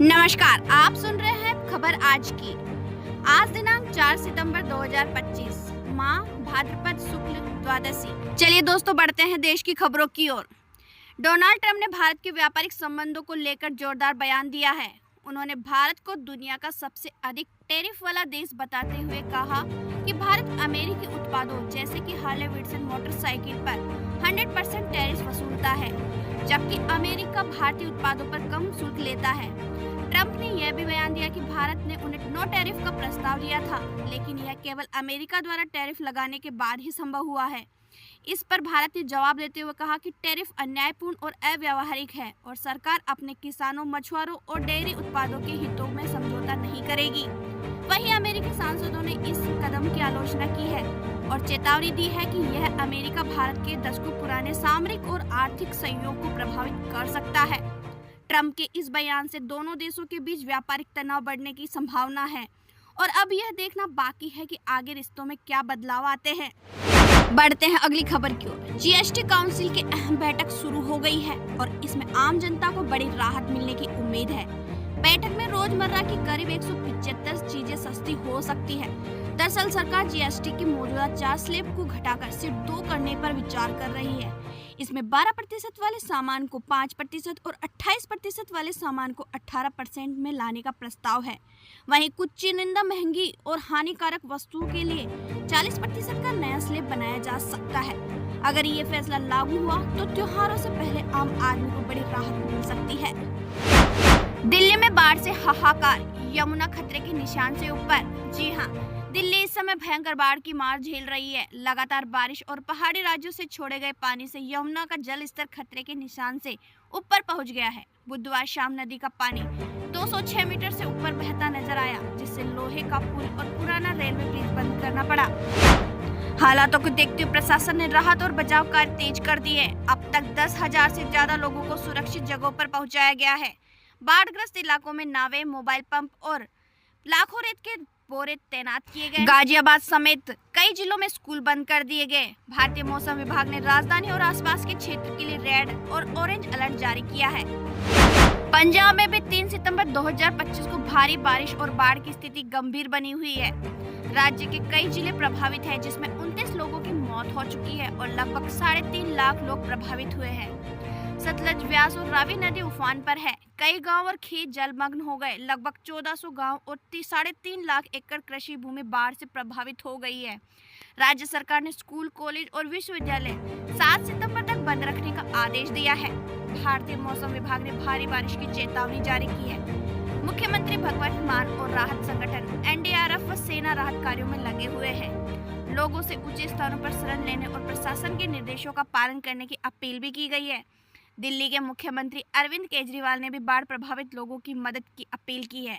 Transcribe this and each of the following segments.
नमस्कार, आप सुन रहे हैं खबर आज की। आज दिनांक 4 सितंबर 2025, माह भाद्रपद शुक्ल द्वादशी। चलिए दोस्तों, बढ़ते हैं देश की खबरों की ओर। डोनाल्ड ट्रंप ने भारत के व्यापारिक संबंधों को लेकर जोरदार बयान दिया है। उन्होंने भारत को दुनिया का सबसे अधिक टैरिफ वाला देश बताते हुए कहा कि भारत अमेरिकी उत्पादों जैसे कि हार्ले डेविडसन मोटरसाइकिल पर 100% टैरिफ वसूलता है, जबकि अमेरिका भारतीय उत्पादों पर कम शुल्क लेता है। ट्रंप ने यह भी बयान दिया कि भारत ने उन्हें नो टैरिफ का प्रस्ताव दिया था, लेकिन यह केवल अमेरिका द्वारा टैरिफ लगाने के बाद ही संभव हुआ है। इस पर भारत ने जवाब देते हुए कहा कि टैरिफ अन्यायपूर्ण और अव्यावहारिक है और सरकार अपने किसानों, मछुआरों और डेयरी उत्पादों के हितों में समझौता नहीं करेगी। वहीं अमेरिकी सांसदों ने इस कदम की आलोचना की है और चेतावनी दी है कि यह अमेरिका भारत के दशकों पुराने सामरिक और आर्थिक सहयोग को प्रभावित कर सकता है। ट्रंप के इस बयान से दोनों देशों के बीच व्यापारिक तनाव बढ़ने की संभावना है और अब यह देखना बाकी है कि आगे रिश्तों में क्या बदलाव आते हैं। बढ़ते हैं अगली खबर की ओर। जीएसटी काउंसिल की अहम बैठक शुरू हो गई है और इसमें आम जनता को बड़ी राहत मिलने की उम्मीद है। बैठक में रोजमर्रा की करीब 175 चीजें सस्ती हो सकती है। दरअसल सरकार जीएसटी की मौजूदा 4 स्लैब को घटाकर सिर्फ 2 करने पर विचार कर रही है। इसमें 12% वाले सामान को 5% और 28% वाले सामान को 18% में लाने का प्रस्ताव है। वहीं कुछ चुनिंदा महंगी और हानिकारक वस्तुओं के लिए 40% का नया स्लैब बनाया जा सकता है। अगर ये फैसला लागू हुआ तो त्योहारों से पहले आम आदमी को बड़ी राहत मिल सकती है। दिल्ली में बाढ़ से हाहाकार, यमुना खतरे के निशान से ऊपर। जी हाँ, दिल्ली इस समय भयंकर बाढ़ की मार झेल रही है। लगातार बारिश और पहाड़ी राज्यों से छोड़े गए पानी से यमुना का जल स्तर खतरे के निशान से ऊपर पहुंच गया है। बुधवार शाम नदी का पानी 206 मीटर से ऊपर बहता नजर आया, जिससे लोहे का पुल और पुराना रेलवे ब्रिज बंद करना पड़ा। हालातों को देखते हुए प्रशासन ने राहत और बचाव कार्य तेज कर दिए। अब तक 10,000 से ज्यादा लोगों को सुरक्षित जगहों पर पहुंचाया गया है। बाढ़ग्रस्त इलाकों में नावें, मोबाइल पंप और लाखों रेत के बोरे तैनात किए गए। गाजियाबाद समेत कई जिलों में स्कूल बंद कर दिए गए। भारतीय मौसम विभाग ने राजधानी और आसपास के क्षेत्र के लिए रेड और ऑरेंज अलर्ट जारी किया है। पंजाब में भी 3 सितंबर 2025 को भारी बारिश और बाढ़ की स्थिति गंभीर बनी हुई है। राज्य के कई जिले प्रभावित हैं, जिसमें 29 लोगों की मौत हो चुकी है और लगभग 3.5 लाख लोग प्रभावित हुए हैं। सतलज, व्यास और रावी नदी उफान पर है। कई गांव और खेत जलमग्न हो गए। लगभग 1400 गांव और 3.5 लाख एकड़ कृषि भूमि बाढ़ से प्रभावित हो गई है। राज्य सरकार ने स्कूल, कॉलेज और विश्वविद्यालय 7 सितंबर तक बंद रखने का आदेश दिया है। भारतीय मौसम विभाग ने भारी बारिश की चेतावनी जारी की है। मुख्यमंत्री भगवंत मान और राहत संगठन एनडीआरएफ व सेना राहत कार्यों में लगे हुए हैं। लोगों से ऊंचे स्थानों पर शरण लेने और प्रशासन के निर्देशों का पालन करने की अपील भी की गई है। दिल्ली के मुख्यमंत्री अरविंद केजरीवाल ने भी बाढ़ प्रभावित लोगों की मदद की अपील की है।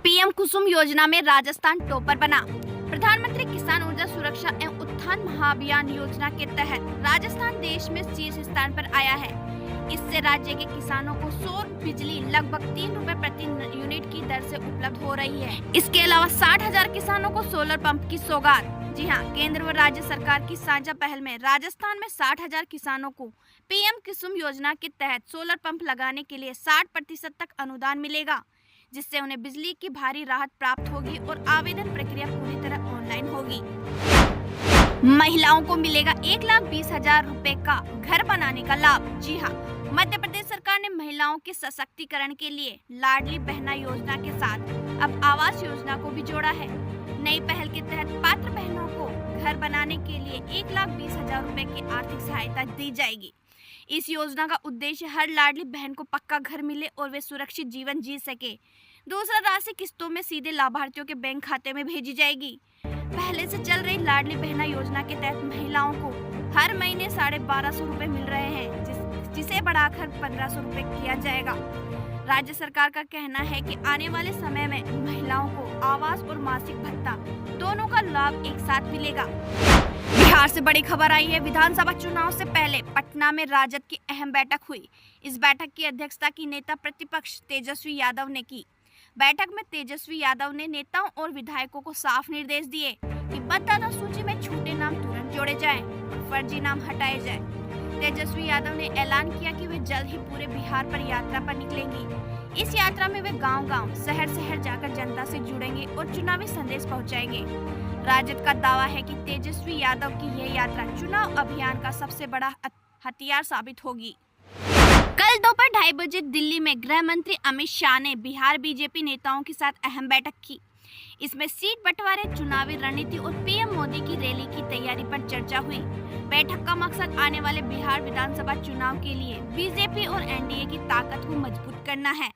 पीएम कुसुम योजना में राजस्थान टॉपर बना। प्रधानमंत्री किसान ऊर्जा सुरक्षा एवं उत्थान महाअभियान योजना के तहत राजस्थान देश में शीर्ष स्थान पर आया है। इससे राज्य के किसानों को सौर बिजली लगभग 3 रुपए प्रति यूनिट की दर से उपलब्ध हो रही है। इसके अलावा 60,000 किसानों को सोलर पंप की सौगात। जी हाँ, केंद्र व राज्य सरकार की साझा पहल में राजस्थान में 60,000 किसानों को पीएम कुसुम योजना के तहत सोलर पंप लगाने के लिए 60% तक अनुदान मिलेगा, जिससे उन्हें बिजली की भारी राहत प्राप्त होगी और आवेदन प्रक्रिया पूरी तरह ऑनलाइन होगी। महिलाओं को मिलेगा 1,20,000 रुपए का घर बनाने का लाभ। जी हाँ, मध्य प्रदेश सरकार ने महिलाओं के सशक्तिकरण के लिए लाडली बहना योजना के साथ अब आवास योजना को भी जोड़ा है। नई पहल के तहत पात्र बहनों को घर बनाने के लिए 1,20,000 रुपए की आर्थिक सहायता दी जाएगी। इस योजना का उद्देश्य हर लाडली बहन को पक्का घर मिले और वे सुरक्षित जीवन जी सके। दूसरा राशि किस्तों में सीधे लाभार्थियों के बैंक खाते में भेजी जाएगी। पहले से चल रही लाडली बहना योजना के तहत महिलाओं को हर महीने 1,250 रुपए मिल रहे हैं, जिसे बढ़ाकर 1,500 रुपए किया जाएगा। राज्य सरकार का कहना है कि आने वाले समय में महिलाओं को आवास और मासिक भत्ता दोनों का लाभ एक साथ मिलेगा। बिहार से बड़ी खबर आई है। विधानसभा चुनाव से पहले पटना में राजद की अहम बैठक हुई। इस बैठक की अध्यक्षता की नेता प्रतिपक्ष तेजस्वी यादव ने की। बैठक में तेजस्वी यादव ने नेताओं और विधायकों को साफ निर्देश दिए कि मतदाता सूची में छूटे नाम तुरंत जोड़े जाएं और फर्जी नाम हटाए जाएं। तेजस्वी यादव ने ऐलान किया कि वे जल्द ही पूरे बिहार पर यात्रा पर निकलेंगी। इस यात्रा में वे गांव-गांव, शहर-शहर जाकर जनता से जुड़ेंगे और चुनावी संदेश पहुंचाएंगे। राजद का दावा है कि तेजस्वी यादव की यह यात्रा चुनाव अभियान का सबसे बड़ा हथियार साबित होगी। कल दोपहर 2:30 बजे दिल्ली में गृह मंत्री अमित शाह ने बिहार बीजेपी नेताओं के साथ अहम बैठक की। इसमें सीट बंटवारे, चुनावी रणनीति और पीएम मोदी की रैली की तैयारी पर चर्चा हुई। बैठक का मकसद आने वाले बिहार विधानसभा चुनाव के लिए बीजेपी और एनडीए की ताकत को मजबूत करना है।